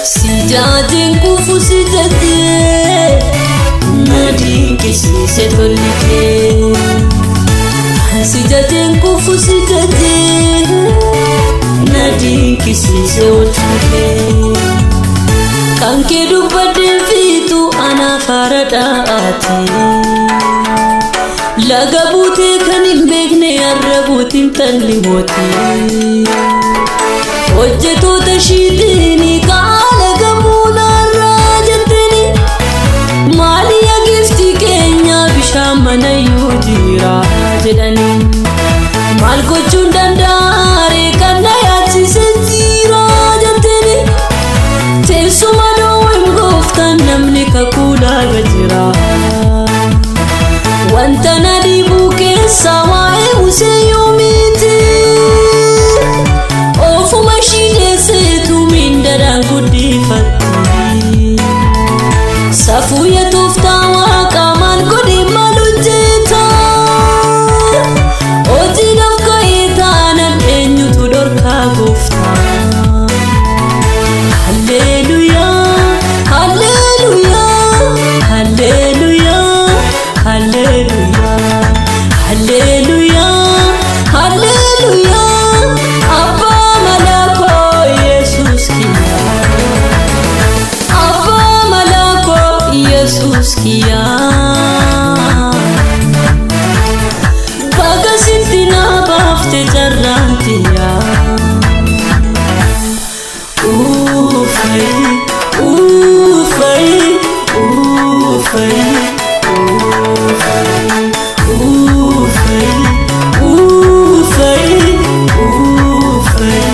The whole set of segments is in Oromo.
Sijaatiin kufu sijatee nadii kisiise tolitee. Sijaatiin kufu sijatee nadii kisiise oolchitee. Kan kee dubbadeen fiitu anaaf haara dhaatee. Laga buutee kan hin beekne har'a buutiin talli mootii. Hojjetoota shiitiini kaala gamuunarraa jettanii maali agifti keenya bishaan mana iyyuu jira jedhanii. Maal gochuun danda'are kan na yaachise jira jettanii. Teessuma dhoowween gooftaan namni kakuu laaga jira. Wanta na dhiibuu keessa waa'ee Museyyoo miti. Ofuma shiineessitu mindaraan guddifatti. Safuu yetuuftaa waaqa maal godhe maal hojjeta. Hojiidhaaf ka'ee taanaan eenyutu dhorkaa gooftaa. Halleluuyaa, halleluuyaa, halleluuyaa, halleluuyaa, halleluuyaa, halleluuyaa. Abbaa malakoo Yesuus kiyyaa. Abbaa malakoo Yesuus kiyyaa. Baga sitti na baafte jarraan tiyyaa. Uffay, uffay, uffay, uffay, uffay, uffay, uffay, uffay.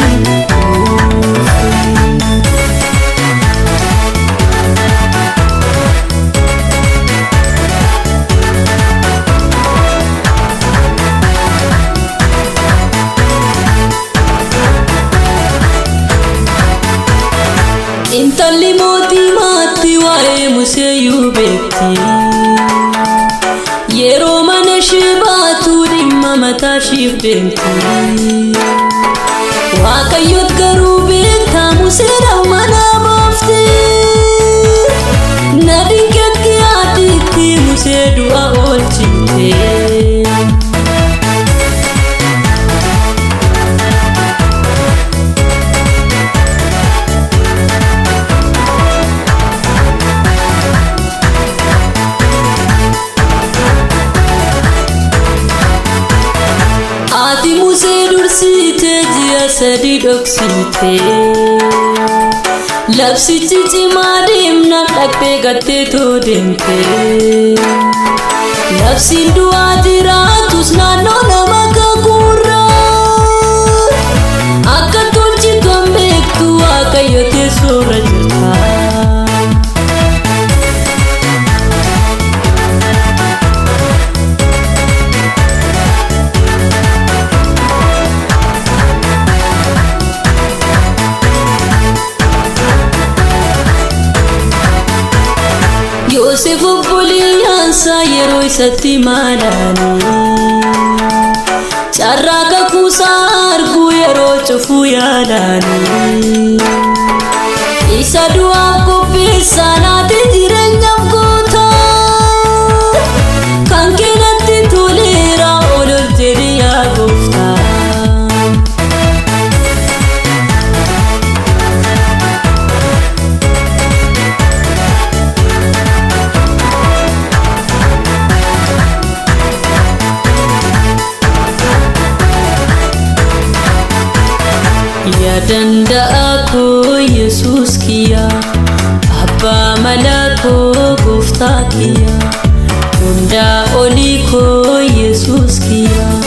Intalli mootii maatti waa'ee Museyyuu beekti. Yeroo mana ishee baatu dhimma mataa isheef deemti. Waaqayyoot garuu beektaa Museedhaaf mana baafte. Nadiin keetti yaaditti Musee du'a oolchite. Ati Musee dursite ji'a sadii dhoksite. Labsichi cimaa deemnaan dhaqxee gattee too deemte. Labsiin du'aa jiraatus naannoo nama kakuurra. Akka tolchitu hin beektu Waaqayyo teessoorra jirta. Yoosef obboleeyyansaa yeroo isatti maalaanii. Carraa kakuusaa arguu yeroo cufuu yaalaanii. Isa du'aaf qopheessaa naatee jireenyaaf goota. Kan keenatti toleera ol jedhe yaa gooftaa. Danda'a koo Yesuus kiyyaa. Abbaa malakoo gooftaa kiyyaa. Hundaa olii koo Yesuus kiyyaa.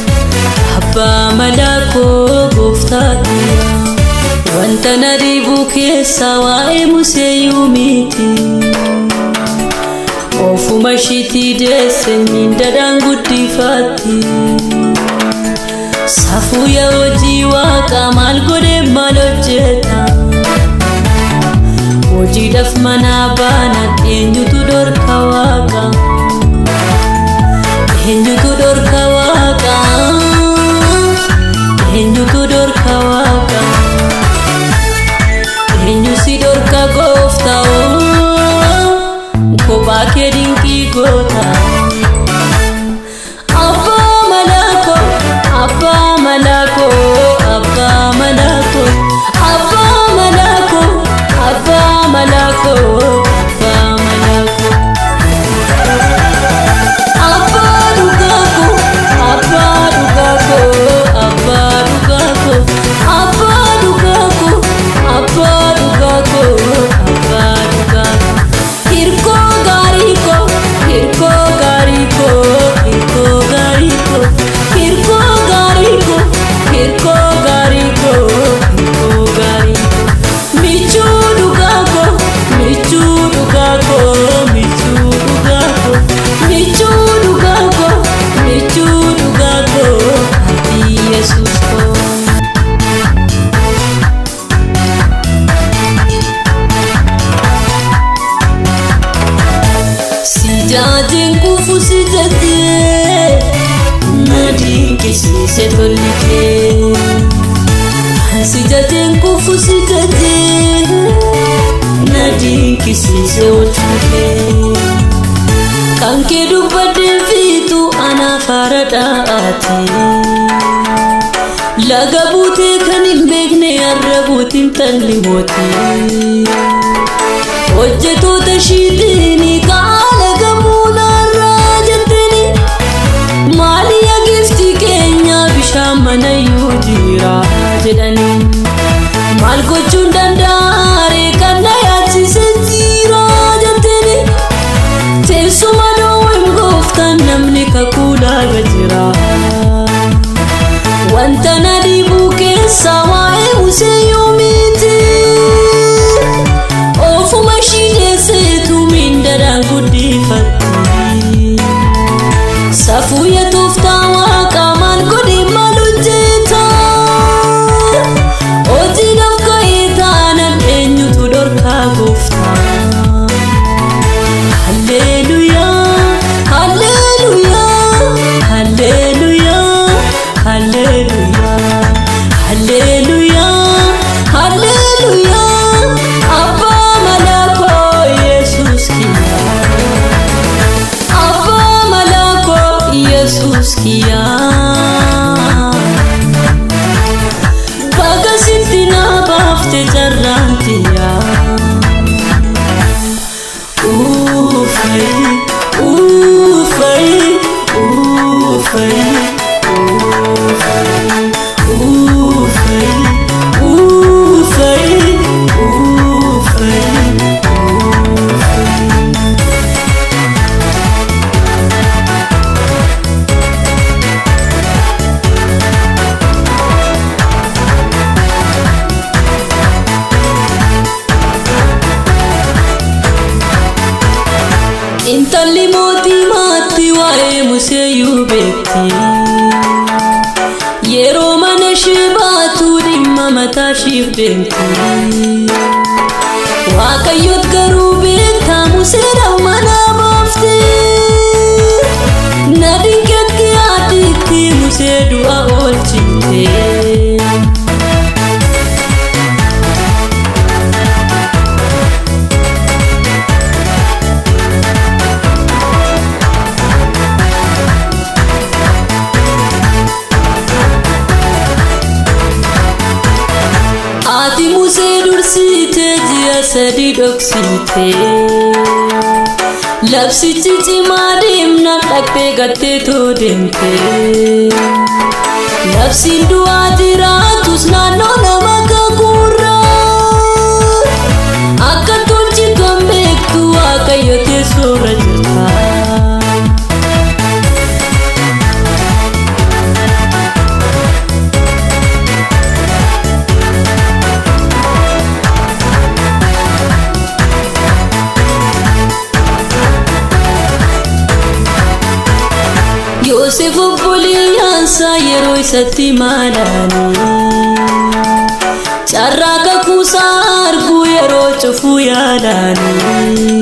Abbaa malakoo gooftaa kiyyaa. Wanta na dhiibuu keessa waa'ee Museyyuu miti. Ofuma ishiitii deesse mindadaan guddifatti. Safuu yaa hojii waaqa maal godhe maal hojjeta. hojiidhaaf mana baanan eenyutu dhorka waaqa eenyutu dhorka waaqa eenyutu dhorka waaqa eenyu si dhorka gooftaa kophaa kee dinqii goota abbaa malako abbaa malako abbaa malako abbaa malako abbaa malako abbaa malako abbaa dugako abbaa dugako abbaa dugako abbaa dugako abbaa dugako abbaa dugako hirko gariko hirko gariko hirko gariko hirko gariko hirko gariko hirko gariko michu dugako michu dugako michu dugako michu dugako michu dugako ati yesus ko Sijajin kufu sijate nadi kisi se tolike Sijajin kufu sijate nadi kisi se otuke Kanke dubade fitu ana farada ate Lagabute kanin begne arrabutin talli moti Hojjetu tashidini kaala gamuna rajatini Maaliya gifti keenya bishaan mana yuujira jedhani Maal gochuun dandaare kan na yaachise jira jettini Teessuma dhoowween gooftaan namni kakuulaa gajira Wanta na dhibuu keessa waa'ee museyyuu miti Ofuma shineseetu mindaraan guddifatti Safuuya tooftaa waaqa maal godhe maal hojjeta Hojiidhaaf ka'ee taanan eenyutu dhorkaa gooftaa Halleluuyaa halleluuyaa halleluuyaa halleluuyaa halleluuyaa halleluuyaa abbaa malako yesus kiya abbaa malako yesus kiya baga sitti na baafte jarraantiya uufay uufay uufay uufay uufay uufay Intalli mootii maatti waa'ee museyyuu beekti Yeroo mana ishee baatu dhimma mataa isheef deemti Waaqayyoot garuu beektaa museedhaaf mana baafte Na dinqeetti yaaditti musee du'a oolchite Ati musee dursite ji'a sadi dhoksite Labsichi cimaa deemnaan dhaqxee gattee too deemte Labsiin du'aa jiraatus naannoo nama kakuurra Akka tolchitu hin beektu Waaqayyo teessoorra jirta Yoosef obboleeyyansa yeroo isatti maalaanii carraa kakuusaa arguu yeroo cufuu yaada jaalalaanii.